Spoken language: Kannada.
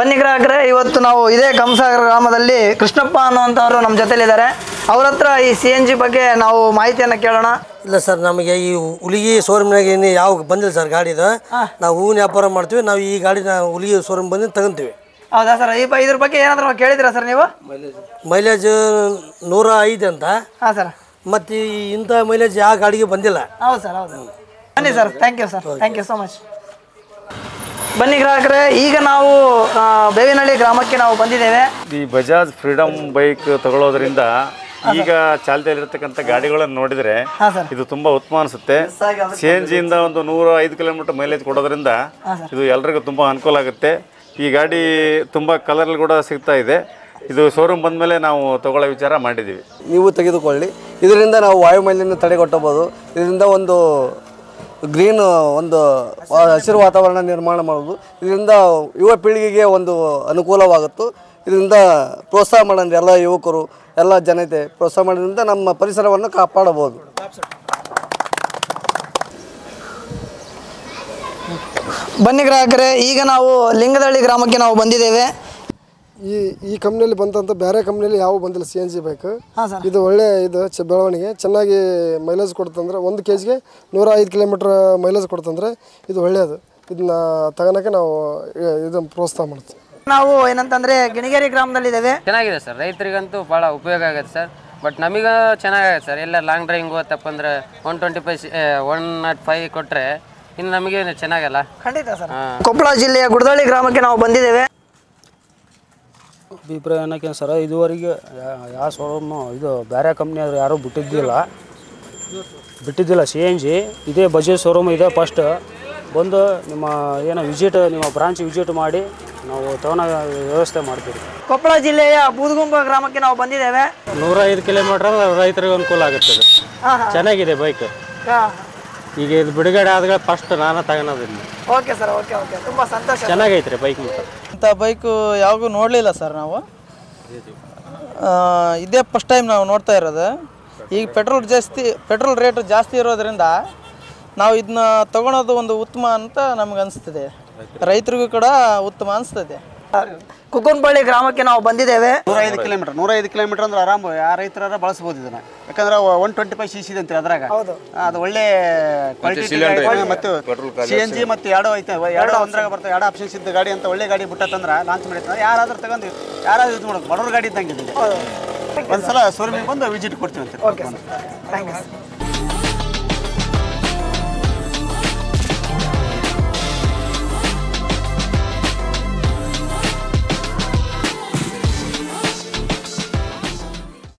ಬನ್ನಿ ಗ್ರಾಹಕರೇ, ಇವತ್ತು ನಾವು ಇದೇ ಕಂಸಾಗರ ಗ್ರಾಮದಲ್ಲಿ ಕೃಷ್ಣಪ್ಪ ಅನ್ನುವಂಥವ್ರು ನಮ್ಮ ಜೊತೆಲಿದ್ದಾರೆ. ಅವ್ರ ಹತ್ರ ಈ CNG ಬಗ್ಗೆ ನಾವು ಮಾಹಿತಿಯನ್ನು ಕೇಳೋಣ. ಇಲ್ಲ ಸರ್, ನಮಗೆ ಈ ಹುಲಿಗಿ ಶೋರೂಮ್ನಾಗ ಏನು ಯಾವ ಬಂದಿಲ್ಲ ಸರ್ ಗಾಡಿದು. ನಾವು ಹೂವಿನ ವ್ಯಾಪಾರ ಮಾಡ್ತೀವಿ. ನಾವು ಈ ಗಾಡಿನ ಹುಲಿಗಿ ಶೋರೂಮ್ ಬಂದು ತಗೊಂತೀವಿ. ಹೌದಾ ಸರ್? ಇದ್ರ ಬಗ್ಗೆ ಏನಾದರೂ ಕೇಳಿದಿರಾ ಸರ್ ನೀವು? ಮೈಲೇಜ್ 105 ಅಂತ. ಹಾಂ ಸರ್. ಮತ್ತು ಇಂಥ ಮೈಲೇಜ್ ಯಾವ ಗಾಡಿಗೆ ಬಂದಿಲ್ಲ. ಹೌದು ಸರ್, ಹೌದು. ಬನ್ನಿ sir, thank you sir, thank you so much. ಬನ್ನಿ ಗ್ರಾಹಕರೇ, ಈಗ ನಾವು ಬೇವಿನಹಳ್ಳಿ ಗ್ರಾಮಕ್ಕೆ ನಾವು ಬಂದಿದ್ದೇವೆ. ಈ ಬಜಾಜ್ ಫ್ರೀಡಮ್ ಬೈಕ್ ತಗೊಳ್ಳೋದ್ರಿಂದ ಈಗ ಚಾಲ್ತಿಯಲ್ಲಿರ್ತಕ್ಕಂಥ ಗಾಡಿಗಳನ್ನು ನೋಡಿದರೆ ಇದು ತುಂಬ ಉತ್ತಮ ಅನಿಸುತ್ತೆ. CNG ಇಂದ ಒಂದು 105 ಕಿಲೋಮೀಟರ್ ಮೈಲೇಜ್ ಕೊಡೋದ್ರಿಂದ ಇದು ಎಲ್ಲರಿಗೂ ತುಂಬ ಅನುಕೂಲ ಆಗುತ್ತೆ. ಈ ಗಾಡಿ ತುಂಬ ಕಲರ್ ಕೂಡ ಸಿಗ್ತಾ ಇದೆ. ಇದು ಶೋರೂಮ್ ಬಂದ ಮೇಲೆ ನಾವು ತಗೊಳ್ಳೋ ವಿಚಾರ ಮಾಡಿದ್ದೀವಿ. ನೀವು ತೆಗೆದುಕೊಳ್ಳಿ. ಇದರಿಂದ ನಾವು ವಾಯುಮಾಲಿನ್ಯ ತಡೆಗಟ್ಟಬಹುದು. ಇದರಿಂದ ಒಂದು ಗ್ರೀನ್ ಒಂದು ಹಸಿರು ವಾತಾವರಣ ನಿರ್ಮಾಣ ಮಾಡೋದು. ಇದರಿಂದ ಯುವ ಪೀಳಿಗೆಗೆ ಒಂದು ಅನುಕೂಲವಾಗುತ್ತೆ. ಇದರಿಂದ ಪ್ರೋತ್ಸಾಹ ಮಾಡೋಣ ಎಲ್ಲ ಯುವಕರು, ಎಲ್ಲ ಜನತೆ ಪ್ರೋತ್ಸಾಹ ಮಾಡೋದ್ರಿಂದ ನಮ್ಮ ಪರಿಸರವನ್ನು ಕಾಪಾಡಬಹುದು. ಬನ್ನಿ ಗ್ರಾಹಕರೇ, ಈಗ ನಾವು ಲಿಂಗದಹಳ್ಳಿ ಗ್ರಾಮಕ್ಕೆ ನಾವು ಬಂದಿದ್ದೇವೆ. ಈ ಕಂಪ್ನಿಯಲ್ಲಿ ಬಂದಂಥ ಬೇರೆ ಕಂಪ್ನಿಯಲ್ಲಿ ಯಾವ ಬಂದಿಲ್ಲ CNG ಬೈಕ್. ಇದು ಒಳ್ಳೆ ಬೆಳವಣಿಗೆ. ಚೆನ್ನಾಗಿ ಮೈಲೇಜ್ ಕೊಡ್ತಂದ್ರೆ 1 kgಗೆ 105 ಕಿಲೋಮೀಟ್ರ್ ಮೈಲೇಜ್ ಕೊಡ್ತಂದ್ರೆ ಇದು ಒಳ್ಳೆಯದು. ಇದನ್ನ ತಗೋಣಕ್ಕೆ ನಾವು ಇದನ್ನು ಪ್ರೋತ್ಸಾಹ ಮಾಡ್ತೀವಿ. ನಾವು ಏನಂತಂದರೆ ಗಿಣಿಗೇರಿ ಗ್ರಾಮದಲ್ಲಿದ್ದೇವೆ. ಚೆನ್ನಾಗಿದೆ ಸರ್, ರೈತರಿಗಂತೂ ಭಾಳ ಉಪಯೋಗ ಆಗುತ್ತೆ ಸರ್. ಬಟ್ ನಮಗೆ ಚೆನ್ನಾಗಾಗುತ್ತೆ ಸರ್. ಎಲ್ಲ ಲಾಂಗ್ ಡ್ರೈವಿಂಗ್ ಹೋತಪ್ಪಂದ್ರೆ 105 ಕೊಟ್ಟರೆ ಇನ್ನು ನಮಗೆ ಚೆನ್ನಾಗಲ್ಲ. ಖಂಡಿತ ಸರ್. ಕೊಪ್ಪಳ ಜಿಲ್ಲೆಯ ಗುಡದಳ್ಳಿ ಗ್ರಾಮಕ್ಕೆ ನಾವು ಬಂದಿದ್ದೇವೆ. ಅಭಿಪ್ರಾಯ ಏನಕ್ಕೆ ಸರ್, ಇದುವರೆಗೆ ಯಾವ ಶೋರೂಮು ಇದು ಬೇರೆ ಕಂಪ್ನಿಯವ್ರು ಯಾರೂ ಬಿಟ್ಟಿದ್ದಿಲ್ಲ CNG. ಇದೇ ಬಜಾಜ್ ಶೋರೂಮ್ ಇದೆ. ಫಸ್ಟ್ ಬಂದು ನಿಮ್ಮ ನಿಮ್ಮ ಬ್ರಾಂಚ್ ವಿಸಿಟ್ ಮಾಡಿ ನಾವು ತಗೊಳ್ಳೋ ವ್ಯವಸ್ಥೆ ಮಾಡ್ತೀವಿ. ಕೊಪ್ಪಳ ಜಿಲ್ಲೆಯ ಬೂದಗುಂಬ ಗ್ರಾಮಕ್ಕೆ ನಾವು ಬಂದಿದ್ದೇವೆ. 105 ಕಿಲೋಮೀಟರ್ ರೈತರಿಗೆ ಅನುಕೂಲ ಆಗುತ್ತದೆ. ಚೆನ್ನಾಗಿದೆ ಬೈಕ್. ಈಗ ಇದು ಬಿಡುಗಡೆ ಆದಾಗ ಫಸ್ಟ್ ನಾನು ತಗೊಳೋದಿಲ್ಲ. ಓಕೆ ಸರ್, ಓಕೆ ಓಕೆ, ತುಂಬ ಸಂತೋಷ. ಚೆನ್ನಾಗೈತ್ರಿ ಬೈಕ್. ಇಂಥ ಬೈಕು ಯಾವಾಗೂ ನೋಡಲಿಲ್ಲ ಸರ್ ನಾವು. ಇದೇ ಫಸ್ಟ್ ಟೈಮ್ ನಾವು ನೋಡ್ತಾ ಇರೋದು. ಈಗ ಪೆಟ್ರೋಲ್ ರೇಟ್ ಜಾಸ್ತಿ ಇರೋದ್ರಿಂದ ನಾವು ಇದನ್ನ ತಗೊಳೋದು ಒಂದು ಉತ್ತಮ ಅಂತ ನಮ್ಗೆ ಅನಿಸ್ತದೆ. ರೈತರಿಗೂ ಕೂಡ ಉತ್ತಮ ಅನಿಸ್ತದೆ. ಕುಕ್ಕನಪಳ್ಳಿ ಗ್ರಾಮಕ್ಕೆ ನಾವು ಬಂದಿದ್ದೇವೆ. 105 ಕಿಲೋಮೀಟರ್ ಅಂದ್ರೆ ಆರಾಮ ಯಾವ ರೈತರ ಬಳಸ್ಬೋದು ಇದನ್ನ. ಯಾಕಂದ್ರೆ 125 cc ಅಂತೀರಿ ಅದ್ರಾಗ. ಅದು ಒಳ್ಳೆ ಕ್ವಾಲಿಟಿ ಮತ್ತು CNG ಮತ್ತು ಎರಡು ಒಂದ್ರಾಗ ಬರ್ತವೆ. 2 ಆಪ್ಷನ್ಸ್ ಇದ್ದ ಗಾಡಿ ಅಂತ ಒಳ್ಳೆ ಗಾಡಿ ಬಿಟ್ಟಂದ್ರೆ ಲಾಂಚ್ ಮಾಡಿರ್ತಾರೆ. ಯಾರಾದ್ರೂ ತಗೊಂಡು ಯಾರಾದ್ರೂ ಇದು ಮಾಡೋದು ಬಡವ್ರ ಗಾಡಿ ಇದ್ದಂಗೆ. ಒಂದ್ಸಲ ಶೋರೂಮಿಗೆ ಬಂದು ವಿಸಿಟ್ ಕೊಡ್ತೀವಿ ಅಂತ. Okay sir, thank you.